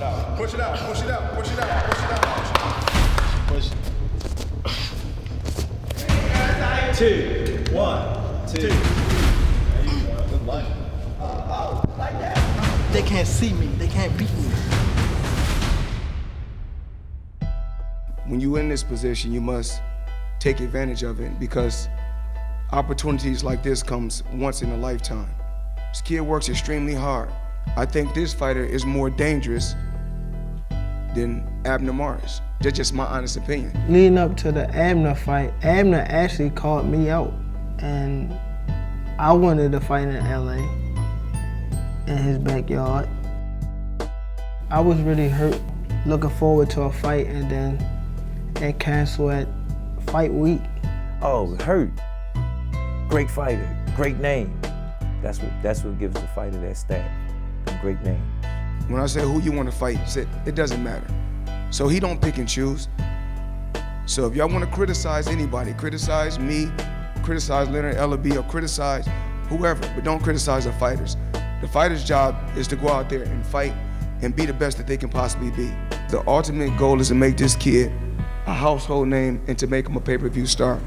Push it out, push it out, push it out, push it out. Push. 2, 1, 2. There you go. Good luck. Like that. They can't see me. They can't beat me. When you're in this position, you must take advantage of it because opportunities like this comes once in a lifetime. This kid works extremely hard. I think this fighter is more dangerous than Abner Morris. That's just my honest opinion. Leading up to the Abner fight, Abner actually called me out, and I wanted to fight in LA, in his backyard. I was really hurt, looking forward to a fight, and then it canceled at fight week. Oh, hurt. Great fighter, great name. That's what gives the fighter that stat, a great name. When I say who you want to fight, it doesn't matter. So he don't pick and choose. So if y'all want to criticize anybody, criticize me, criticize Leonard Ellaby, or criticize whoever, but don't criticize the fighters. The fighter's job is to go out there and fight and be the best that they can possibly be. The ultimate goal is to make this kid a household name and to make him a pay-per-view star.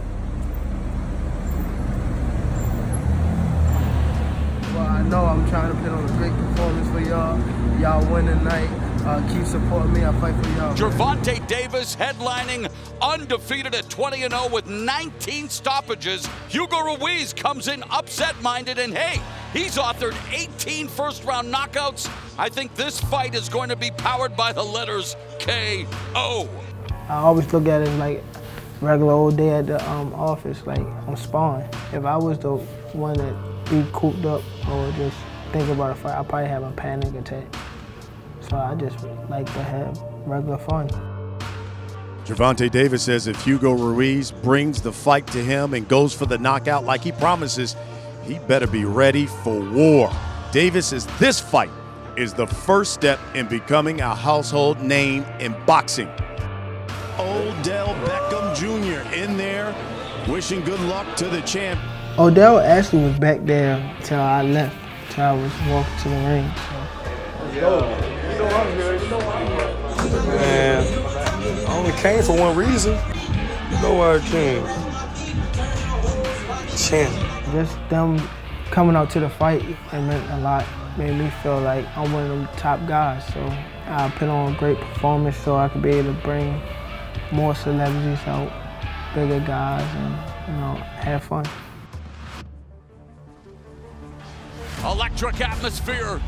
Well, I know I'm trying to put on a great performance for y'all. Y'all win tonight. Keep supporting me. I fight for y'all. Gervonta Davis headlining, undefeated at 20-0 with 19 stoppages. Hugo Ruiz comes in upset-minded, and hey, he's authored 18 first-round knockouts. I think this fight is going to be powered by the letters K.O. I always look at it like regular old day at the office, like I'm sparring. If I was the one that be cooped up or just think about a fight, I'd probably have a panic attack. So I just like to have regular fun. Gervonta Davis says if Hugo Ruiz brings the fight to him and goes for the knockout like he promises, he better be ready for war. Davis says this fight is the first step in becoming a household name in boxing. Odell Beckham Jr. in there, wishing good luck to the champ. Odell actually was back there till I left, till I was walking to the ring. So. Man, I only came for one reason. You know why I came. Champ. Just them coming out to the fight, it meant a lot. Made me feel like I'm one of them top guys. So I put on a great performance so I could be able to bring more celebrities out, bigger guys, and have fun. Electric atmosphere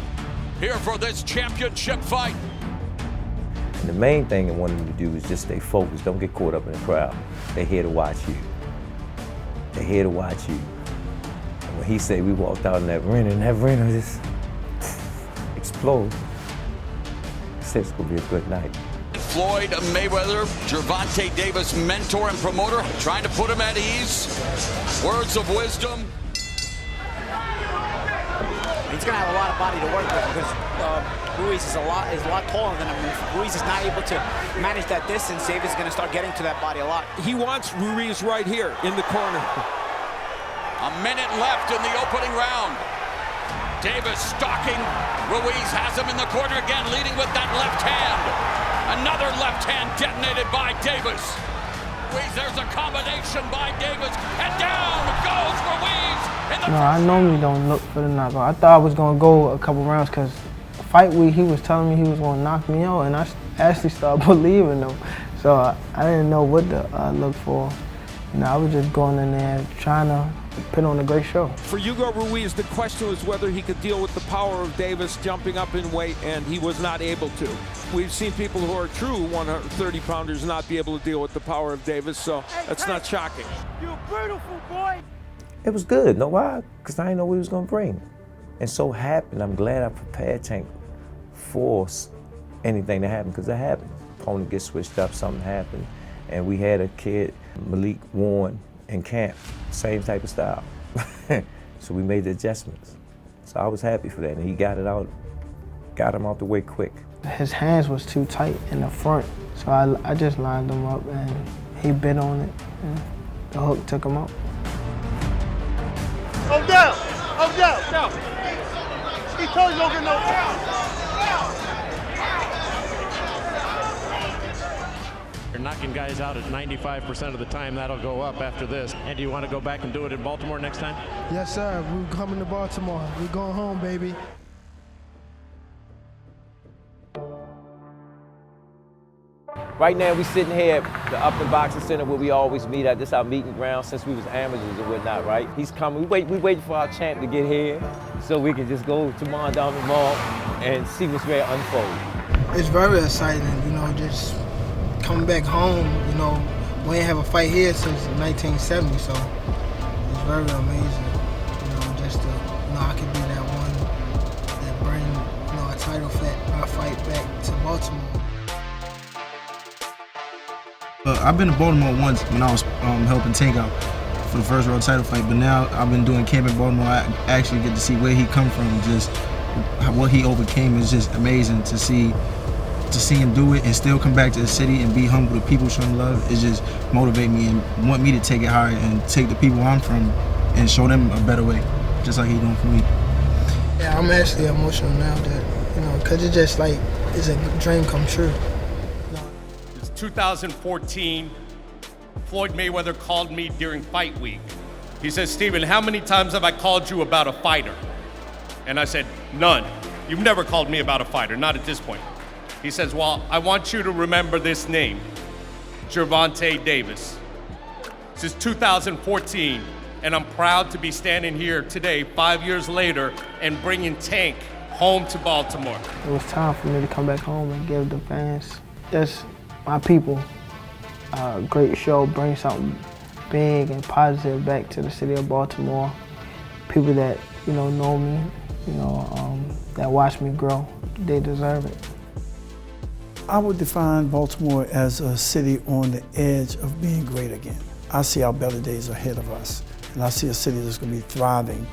here for this championship fight. And the main thing I wanted them to do is just stay focused. Don't get caught up in the crowd. They're here to watch you. They're here to watch you. And when he said we walked out in that arena just exploded. He said it's gonna be a good night. Floyd Mayweather, Gervonta Davis, mentor and promoter, trying to put him at ease. Words of wisdom. He's going to have a lot of body to work with because Ruiz is a lot taller than him. If Ruiz is not able to manage that distance, Davis is going to start getting to that body a lot. He wants Ruiz right here in the corner. A minute left in the opening round. Davis stalking. Ruiz has him in the corner again, leading with that left hand. Another left hand detonated by Davis. Ruiz, there's a combination by Davis, and down goes Ruiz. No, I normally don't look for the knockout. I thought I was going to go a couple rounds because fight week he was telling me he was going to knock me out, and I actually started believing him. So I didn't know what to look for. I was just going in there trying to put on a great show. For Hugo Ruiz, the question was whether he could deal with the power of Davis jumping up in weight, and he was not able to. We've seen people who are true 130-pounders not be able to deal with the power of Davis, so that's not shocking. You beautiful boy. It was good. Know why? Because I didn't know what he was going to bring. And so happened, I'm glad I prepared Tank for anything to happen, because it happened. Opponent gets switched up, something happened. And we had a kid, Malik Warren, in camp, same type of style. So we made the adjustments. So I was happy for that, and he got it out, got him out the way quick. His hands was too tight in the front, so I just lined him up, and he bit on it, and the hook took him out. Odell! Odell! No! He told you don't get no knocking guys out at 95% of the time. That'll go up after this. And do you want to go back and do it in Baltimore next time? Yes, sir. We're coming to Baltimore. We're going home, baby. Right now, we sitting here at the Upton Boxing Center where we always meet at. This our meeting ground since we was amateurs and whatnot, right? He's coming. We waiting for our champ to get here so we can just go to Mondawmin Mall and see what's ready to unfold. It's very exciting, you know, just coming back home. You know, we ain't have a fight here since 1970, so it's very amazing. You know, just to, you know, I could be that one that bring, you know, a title fight back to Baltimore. I've been to Baltimore once when I was helping Tank out for the first world title fight, but now I've been doing camp in Baltimore. I actually get to see where he come from, just what he overcame is just amazing to see him do it and still come back to the city and be humble to people, show him love. It just motivate me and want me to take it higher and take the people I'm from and show them a better way, just like he doing for me. Yeah, I'm actually emotional now that, you know, cause it's just like, it's a dream come true. 2014, Floyd Mayweather called me during fight week. He said, "Steven, how many times have I called you about a fighter?" And I said, "None. You've never called me about a fighter, not at this point." He says, "Well, I want you to remember this name, Gervonta Davis. This is 2014, and I'm proud to be standing here today, 5 years later, and bringing Tank home to Baltimore." It was time for me to come back home and give the fans, just my people, a great show, bring something big and positive back to the city of Baltimore. People that, you know me, you know, that watch me grow, they deserve it. I would define Baltimore as a city on the edge of being great again. I see our better days ahead of us, and I see a city that's going to be thriving.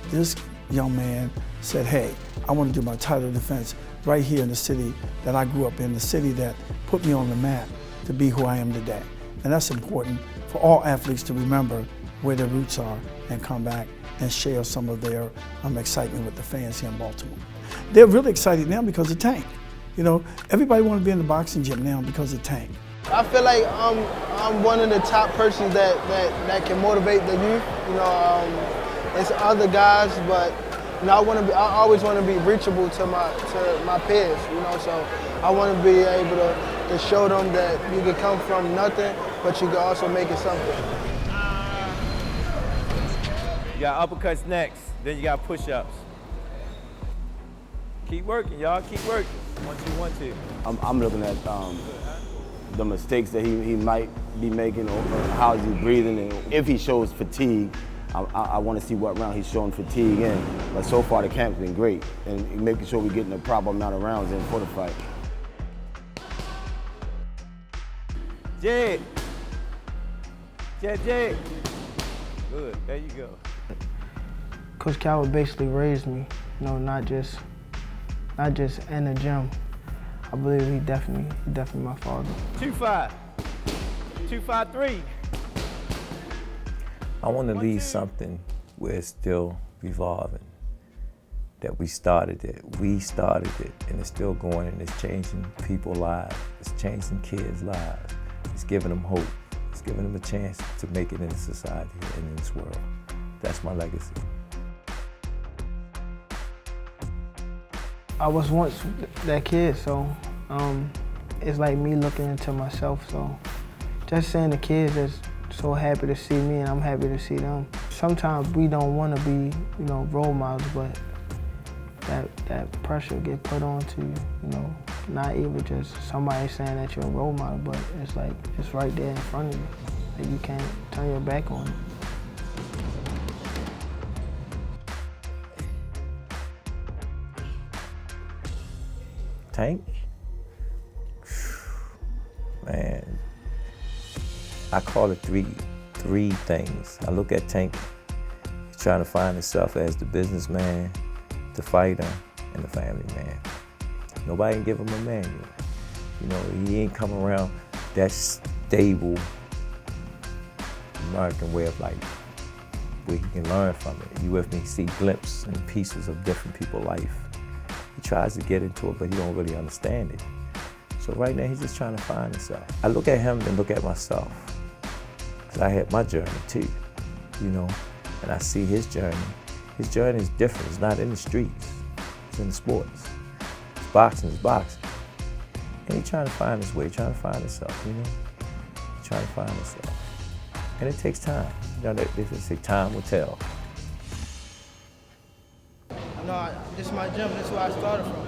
This young man said, "Hey, I want to do my title defense right here in the city that I grew up in, the city that put me on the map to be who I am today." And that's important for all athletes to remember where their roots are and come back and share some of their excitement with the fans here in Baltimore. They're really excited now because of Tank. You know, everybody wants to be in the boxing gym now because of Tank. I feel like I'm one of the top persons that can motivate the youth. You know, it's other guys, but you know, I always want to be reachable to my peers. You know, so I want to be able to show them that you can come from nothing, but you can also make it something. You got uppercuts next, then you got push-ups. Keep working, y'all. Keep working. 1, 2, 1, 2. I'm looking at the mistakes that he might be making, or how is he breathing, and if he shows fatigue, I want to see what round he's showing fatigue in. But so far the camp's been great, and making sure we're getting the proper amount of rounds in for the fight. Jed. Jed. Good, there you go. Coach Calvin basically raised me, you know, not just in the gym. I believe he definitely my father. 2-5. 2-5-3. I want to leave something where it's still revolving. That we started it, and it's still going, and it's changing people's lives. It's changing kids' lives. It's giving them hope. It's giving them a chance to make it in society and in this world. That's my legacy. I was once that kid, so it's like me looking into myself. So just seeing the kids that's so happy to see me, and I'm happy to see them. Sometimes we don't want to be, you know, role models, but that pressure get put on to you, you know, not even just somebody saying that you're a role model, but it's like it's right there in front of you, and you can't turn your back on it. Tank? Man, I call it three things. I look at Tank, he's trying to find himself as the businessman, the fighter, and the family man. Nobody can give him a manual. You know, he ain't come around that stable American way of life where he can learn from it. You with me, see glimpses and pieces of different people's life. He tries to get into it, but he don't really understand it. So right now, he's just trying to find himself. I look at him and look at myself, because I had my journey too, you know, and I see his journey. His journey is different. It's not in the streets. It's in the sports. It's boxing. It's boxing. And he's trying to find his way, trying to find himself, you know? He's trying to find himself. And it takes time. You know, they say time will tell. No, this is my gym. This is where I started from.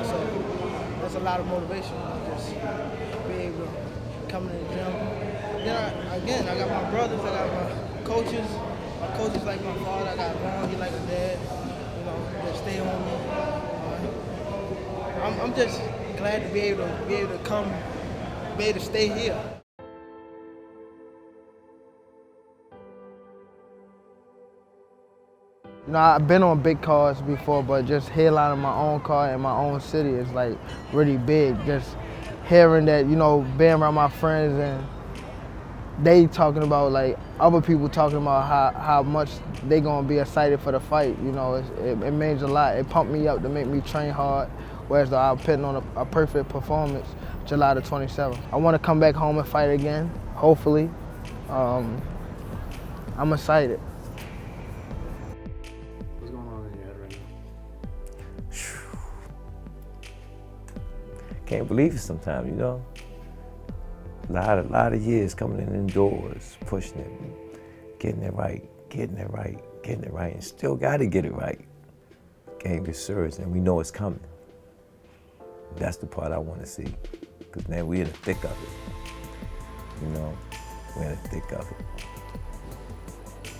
So there's a lot of motivation. You know, just be able to come to the gym. Then I got my brothers. I got my coaches. My coaches like my father. I got Ron. He like a dad. You know, just stay on me. I'm just glad to be able to come, be able to stay here. You know, I've been on big cars before, but just headlining my own car in my own city is like really big. Just hearing that, you know, being around my friends and they talking about, like, other people talking about how much they gonna be excited for the fight. You know, it means a lot. It pumped me up to make me train hard, whereas I'm putting on a perfect performance July the 27th. I want to come back home and fight again, hopefully. I'm excited. What's going on in your head right now? Can't believe it sometimes, you know? A lot of years coming in indoors, pushing it, getting it right, and still got to get it right. Game gets serious, and we know it's coming. That's the part I want to see, because man, we're in the thick of it. You know, we're in the thick of it.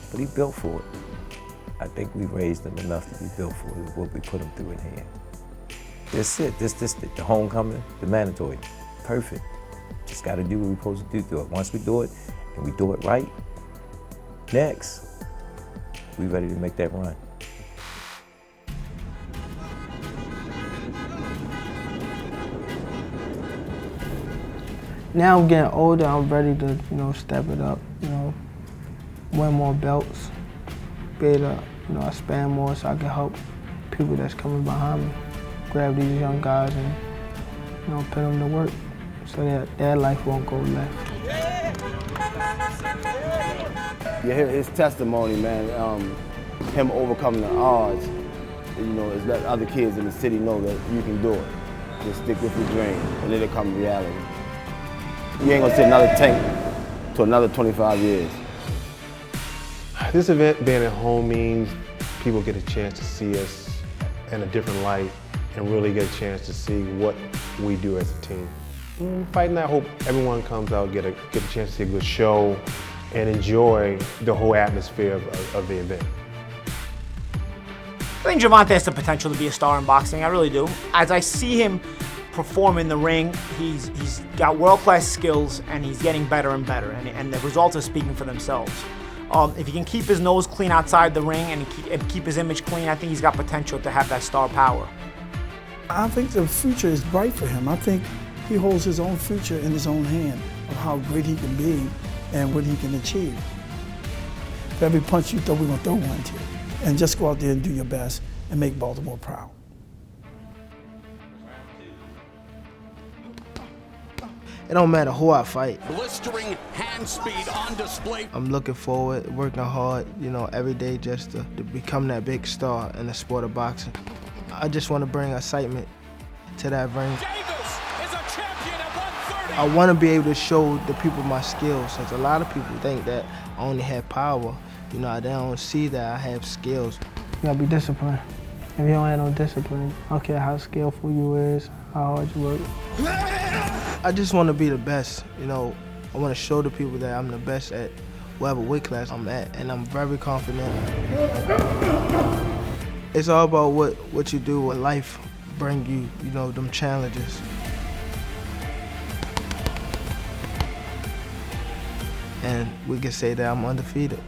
But he built for it. I think we raised him enough to be built for it, what we put him through in here. That's it, the homecoming, the mandatory, perfect. Just got to do what we're supposed to do. Once we do it, and we do it right, next, we ready to make that run. Now I'm getting older, I'm ready to, you know, step it up, you know, win more belts, be able to, you know, expand more so I can help people that's coming behind me, grab these young guys and, you know, put them to work so that their life won't go left. You hear his testimony, man, him overcoming the odds, you know, is let other kids in the city know that you can do it. Just stick with your dream and let it come reality. You ain't gonna see another tank to another 25 years. This event being at home means people get a chance to see us in a different light and really get a chance to see what we do as a team. Fight night, I hope everyone comes out, get a chance to see a good show and enjoy the whole atmosphere of the event. I think Gervonta has the potential to be a star in boxing, I really do. As I see him perform in the ring, he's got world-class skills and he's getting better and better, and the results are speaking for themselves. If he can keep his nose clean outside the ring and keep his image clean, I think he's got potential to have that star power. I think the future is bright for him. I think he holds his own future in his own hand of how great he can be and what he can achieve. For every punch you throw, we're gonna throw one to you. And just go out there and do your best and make Baltimore proud. It don't matter who I fight. Blistering hand speed on display. I'm looking forward, working hard, you know, every day just to become that big star in the sport of boxing. I just want to bring excitement to that ring. Davis is a champion at 130. I want to be able to show the people my skills, since a lot of people think that I only have power. You know, they don't see that I have skills. You gotta be disciplined. If you don't have no discipline, I don't care how skillful you is, how hard you work. I just want to be the best, you know. I want to show the people that I'm the best at whatever weight class I'm at, and I'm very confident. It's all about what you do, what life bring you, you know, them challenges. And we can say that I'm undefeated.